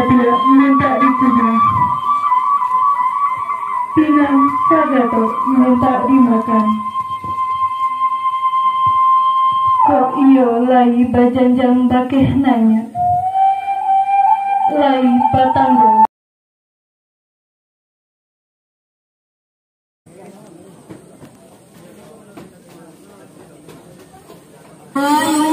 tidak minta dikunjung. Pinang Sagato minta dimakan. Kok iyo lai bajanjang bakeh nanya. Lai patanggol. Ayo